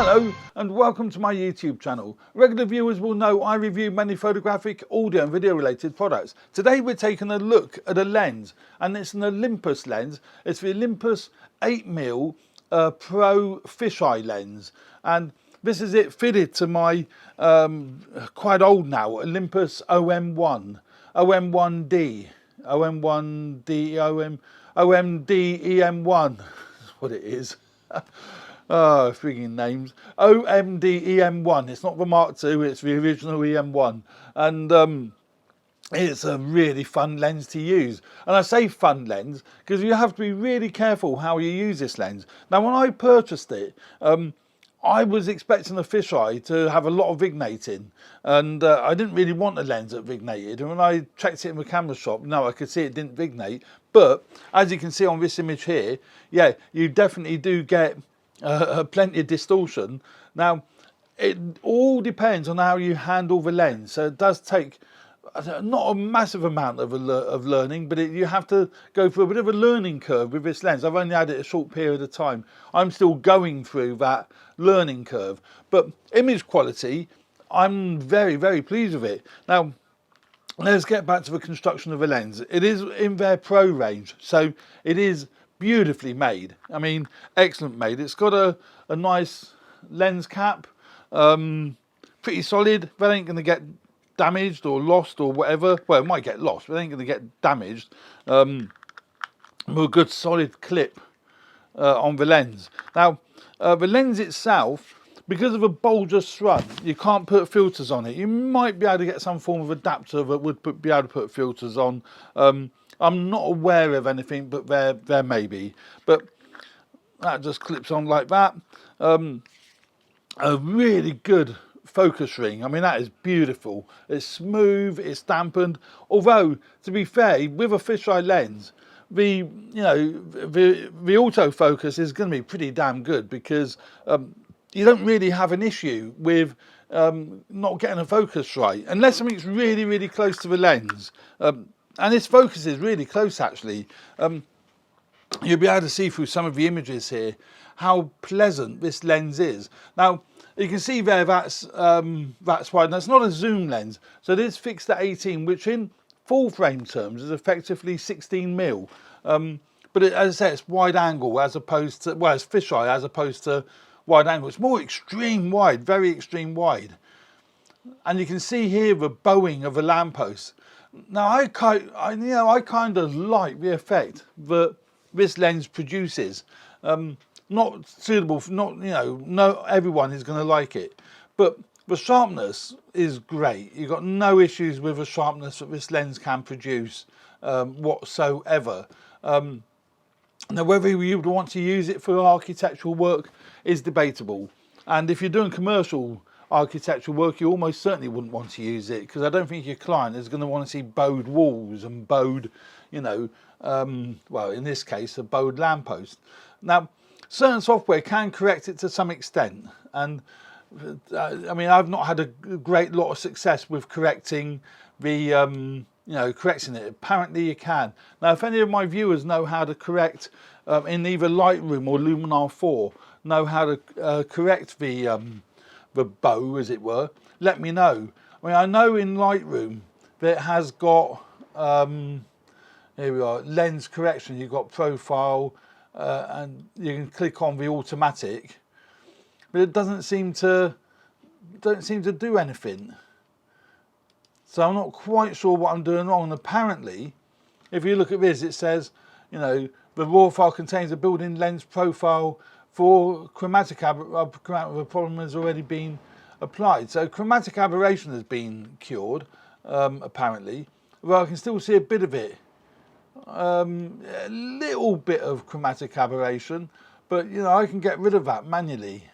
Hello and welcome to my YouTube channel. Regular viewers will know I review many photographic, audio and video related products. Today we're taking a look at a lens, and it's an Olympus lens. It's the Olympus 8mm Pro Fisheye lens, and this is it fitted to my quite old now Olympus OM1D, OMD-EM1 is what it is. Oh, frigging names. OMD-EM1. It's not the Mark II, it's the original EM1. And it's a really fun lens to use. And I say fun lens because you have to be really careful how you use this lens. Now, when I purchased it, I was expecting the fisheye to have a lot of vignating, and I didn't really want a lens that vignated. And when I checked it in the camera shop, no, I could see it didn't vignate. But as you can see on this image here, yeah, you definitely do get plenty of distortion. Now, it all depends on how you handle the lens. So it does take not a massive amount of learning, but you have to go through a bit of a learning curve with this lens. I've only had it a short period of time. I'm still going through that learning curve. But image quality, I'm very, very pleased with it. Now, let's get back to the construction of the lens. It is in their Pro range, so it is beautifully made. I mean, excellent made. It's got a nice lens cap, pretty solid. That ain't going to get damaged or lost or whatever. Well, it might get lost, but it ain't going to get damaged. With a good solid clip on the lens. Now, the lens itself, because of a bulbous front, you can't put filters on it. You might be able to get some form of adapter that would be able to put filters on. I'm not aware of anything, but there may be. But that just clips on like that. A really good focus ring. I mean, that is beautiful. It's smooth, it's dampened. Although, to be fair, with a fisheye lens, the autofocus is going to be pretty damn good, because you don't really have an issue with not getting a focus right, unless something's really, really close to the lens. And this focus is really close, actually. You'll be able to see through some of the images here how pleasant this lens is. Now, you can see there that's wide. That's not a zoom lens, so it is fixed at 18, which in full frame terms is effectively 16mm. But as I say, it's wide angle as opposed to, well, it's fisheye as opposed to wide angle. It's more extreme wide, very extreme wide. And you can see here the bowing of a lamppost. Now, I kind of like the effect that this lens produces. Not suitable for, not everyone is going to like it, but the sharpness is great. You've got no issues with the sharpness that this lens can produce whatsoever. Now, whether you would want to use it for architectural work is debatable, and if you're doing commercial architectural work, you almost certainly wouldn't want to use it, because I don't think your client is going to want to see bowed walls and bowed, well, in this case, a bowed lamppost. Now, certain software can correct it to some extent, and I mean, I've not had a great lot of success with correcting the correcting it. Apparently you can. Now, if any of my viewers know how to correct in either Lightroom or Luminar 4, know how to correct the bow, as it were, let me know. I mean, I know in Lightroom that it has got here we are, lens correction. You've got profile, and you can click on the automatic, but it don't seem to do anything. So I'm not quite sure what I'm doing wrong. And apparently, if you look at this, it says, the raw file contains a built-in lens profile for chromatic the problem has already been applied. So chromatic aberration has been cured, apparently. Well, I can still see a bit of it. A little bit of chromatic aberration, but I can get rid of that manually.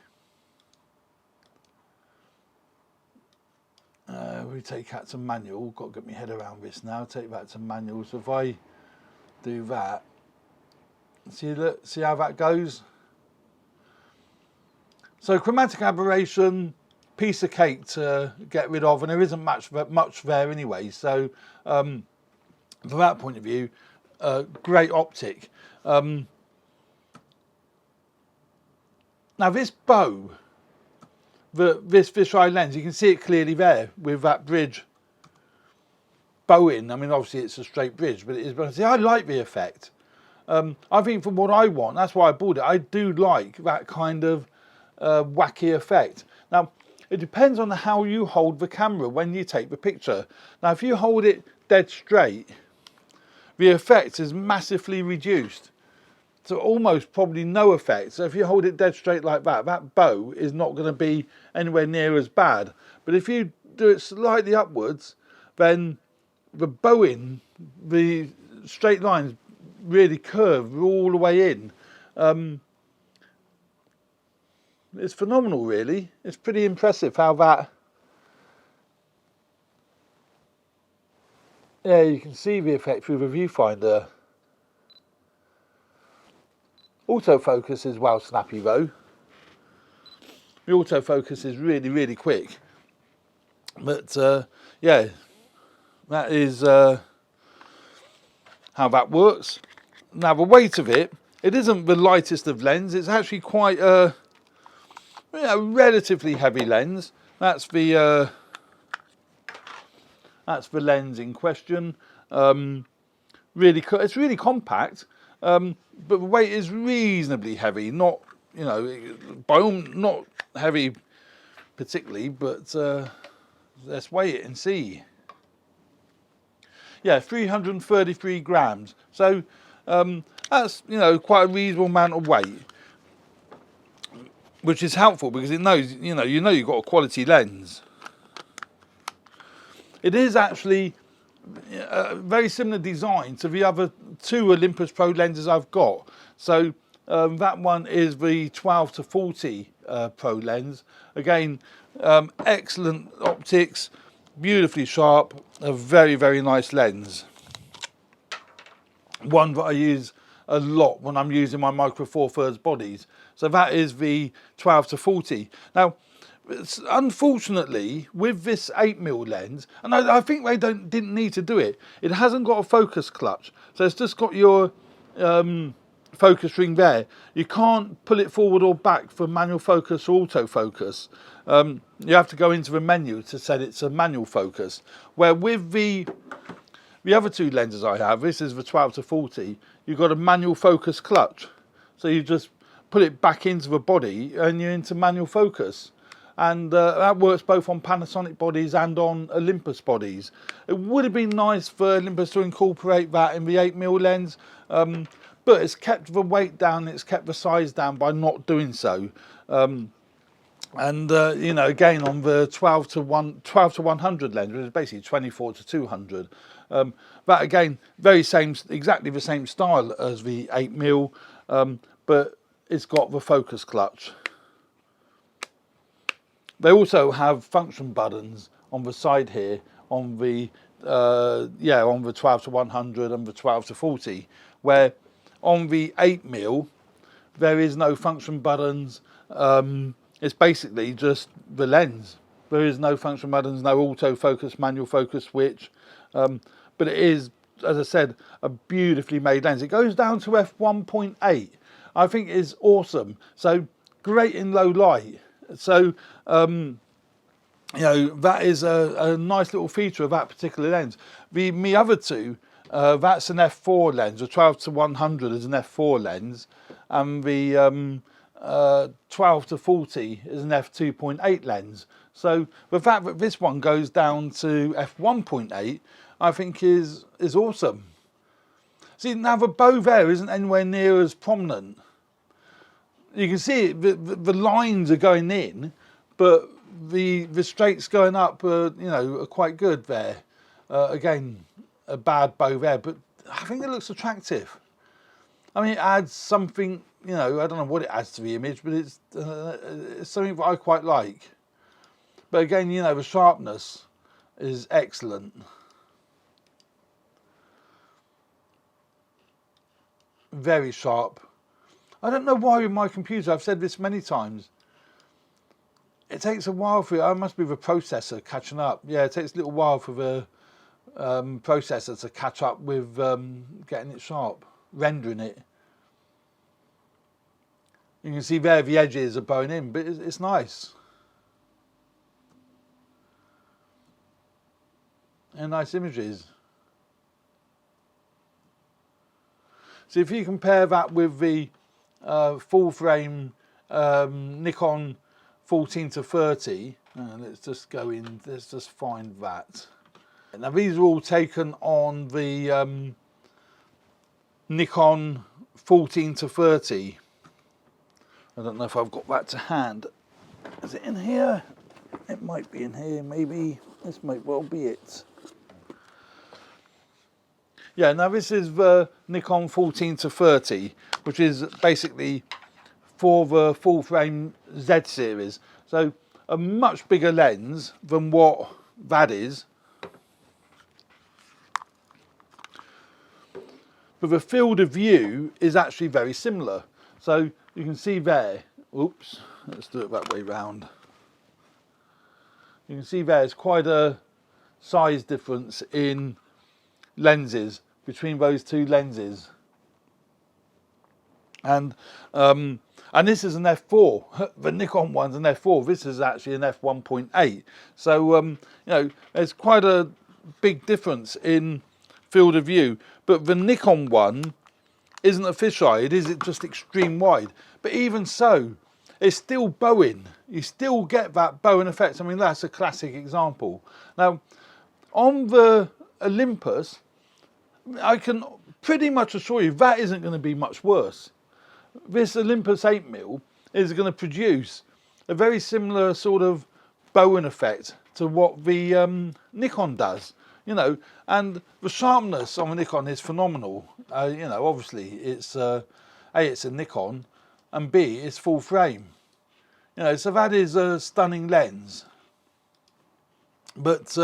We take that to manual. Got to get my head around this now. Take that to manual. So if I do that, see how that goes. So chromatic aberration, piece of cake to get rid of, and there isn't much there anyway. So from that point of view, great optic. Now this bow this fisheye lens, you can see it clearly there with that bridge bowing. I mean, obviously it's a straight bridge, but it is. But see, I like the effect. I think for what I want, that's why I bought it. I do like that kind of wacky effect. Now, it depends on how you hold the camera when you take the picture. Now, if you hold it dead straight, the effect is massively reduced. So almost probably no effect. So if you hold it dead straight like that, that bow is not going to be anywhere near as bad. But if you do it slightly upwards, then the bowing, the straight lines really curve all the way in. It's phenomenal, really. It's pretty impressive how that... Yeah, you can see the effect through the viewfinder. Autofocus is well snappy though. The autofocus is really, really quick. But yeah, that is how that works. Now the weight of it, it isn't the lightest of lens. It's actually quite a relatively heavy lens. That's the lens in question. It's really compact. But the weight is reasonably heavy, not, you know, not heavy particularly, but let's weigh it and see. Yeah, 333 grams. So that's, you know, quite a reasonable amount of weight, which is helpful because it knows, you know you've got a quality lens. It is actually a very similar design to the other two Olympus Pro lenses I've got. So that one is the 12 to 40 Pro lens. Again, excellent optics, beautifully sharp, a very, very nice lens. One that I use a lot when I'm using my Micro Four Thirds bodies. So that is the 12 to 40. Now, unfortunately, with this 8mm lens, and I think they didn't need to do it, it hasn't got a focus clutch. So it's just got your focus ring there. You can't pull it forward or back for manual focus or autofocus. You have to go into the menu to set it to manual focus. Where with the other two lenses I have, this is the 12 to 40, you've got a manual focus clutch. So you just put it back into the body and you're into manual focus. And that works both on Panasonic bodies and on Olympus bodies. It would have been nice for Olympus to incorporate that in the 8mm lens, but it's kept the weight down, it's kept the size down by not doing so. You know, again, on the 12 to 100 lens, which is basically 24 to 200, that again, exactly the same style as the 8mm, but it's got the focus clutch. They also have function buttons on the side here on the on the 12 to 100 and the 12 to 40, where on the 8mm there is no function buttons. It's basically just the lens. There is no function buttons, no autofocus, manual focus switch, but it is, as I said, a beautifully made lens. It goes down to f1.8. I think is awesome. So great in low light. So, you know, that is a nice little feature of that particular lens. The other two, that's an f4 lens. The 12 to 100 is an f4 lens, and the 12 to 40 is an f2.8 lens. So the fact that this one goes down to f1.8, I think is awesome. See, now the bow there isn't anywhere near as prominent. You can see it, the lines are going in, but the straights going up are quite good there. Again, a bad bow there, but I think it looks attractive. I mean, it adds something, I don't know what it adds to the image, but it's something that I quite like. But again, the sharpness is excellent. Very sharp. I don't know why with my computer, I've said this many times, it takes a while for it. I must be the processor catching up. Yeah, it takes a little while for the processor to catch up with getting it sharp, rendering it. You can see there the edges are bowing in, but it's nice. and nice images. So if you compare that with the full frame Nikon 14-30, let's just go in, let's just find that. Now these are all taken on the Nikon 14-30. I don't know if I've got that to hand. Is it in here? It might be in here, maybe. This might well be it. Yeah, now this is the Nikon 14-30, which is basically for the full frame Z series. So a much bigger lens than what that is. But the field of view is actually very similar. So you can see there, oops, let's do it that way round. You can see there's quite a size difference in lenses between those two lenses. And this is an f4. The Nikon one's an f4. This is actually an f1.8. So you know, there's quite a big difference in field of view. But the Nikon one isn't a fisheye. It is just extreme wide. But even so, it's still bowing. You still get that bowing effect. I mean, that's a classic example. Now, on the Olympus, I can pretty much assure you that isn't going to be much worse. This Olympus 8mm is going to produce a very similar sort of bowing effect to what the Nikon does, you know, and the sharpness on the Nikon is phenomenal. You know, obviously it's A, it's a Nikon, and B, it's full frame. You know, so that is a stunning lens. But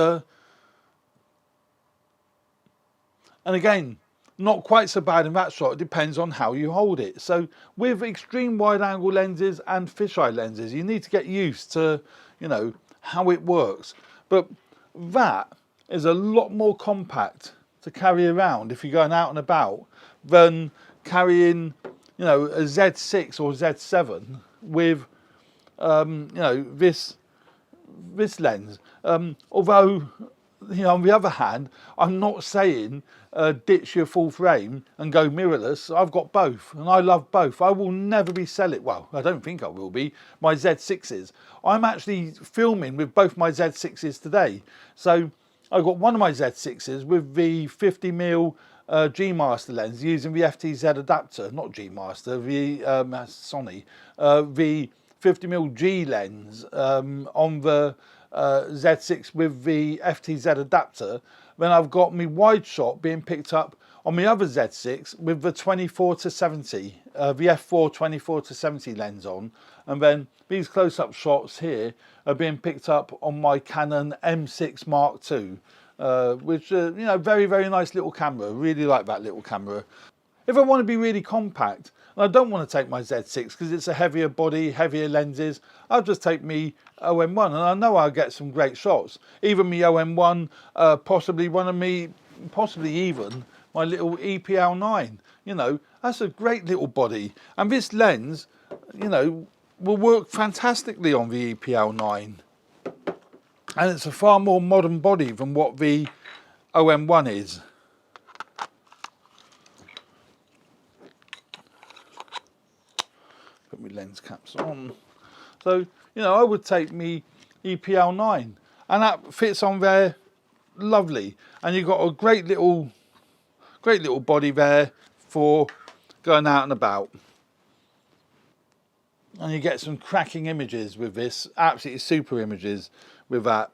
and again, not quite so bad in that shot. It depends on how you hold it. So with extreme wide angle lenses and fisheye lenses, you need to get used to, you know, how it works. But that is a lot more compact to carry around if you're going out and about than carrying, you know, a Z6 or Z7 with, you know, this lens. Although, you know, on the other hand, I'm not saying ditch your full frame and go mirrorless. I've got both, and I love both. I will never be selling, well, I don't think I will be, my Z6s. I'm actually filming with both my Z6s today. So I've got one of my Z6s with the 50mm G Master lens using the FTZ adapter, not G Master, the Sony, the 50mm G lens on the Z6 with the FTZ adapter. Then I've got my wide shot being picked up on my other Z6 with the 24-70, the f4 24-70 lens on, and then these close-up shots here are being picked up on my Canon M6 Mark II, which you know, very, very nice little camera. Really like that little camera. If I want to be really compact, and I don't want to take my Z6 because it's a heavier body, heavier lenses, I'll just take me OM1, and I know I'll get some great shots. Even me OM1, possibly one of me, possibly even my little EPL9. You know, that's a great little body. And this lens, you know, will work fantastically on the EPL9. And it's a far more modern body than what the OM1 is. Put my lens caps on. So, you know, I would take me EPL9, and that fits on there lovely. And you've got a great little body there for going out and about. And you get some cracking images with this, absolutely super images with that.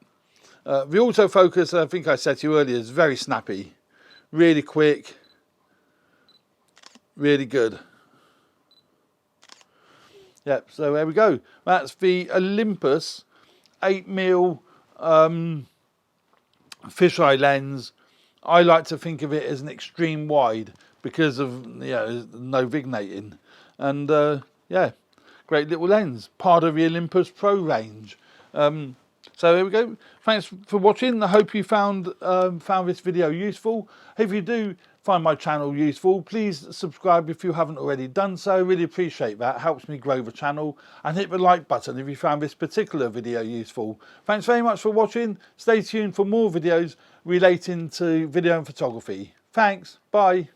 The autofocus, I think I said to you earlier, is very snappy, really quick, really good. Yep, so there we go. That's the Olympus 8mm fisheye lens. I like to think of it as an extreme wide because of, you know, no vignating. And yeah, great little lens, part of the Olympus Pro range. So there we go. Thanks for watching. I hope you found this video useful. If you do, find my channel useful, please subscribe if you haven't already done so. Really appreciate that, helps me grow the channel. And hit the like button if you found this particular video useful. Thanks very much for watching. Stay tuned for more videos relating to video and photography. Thanks, bye.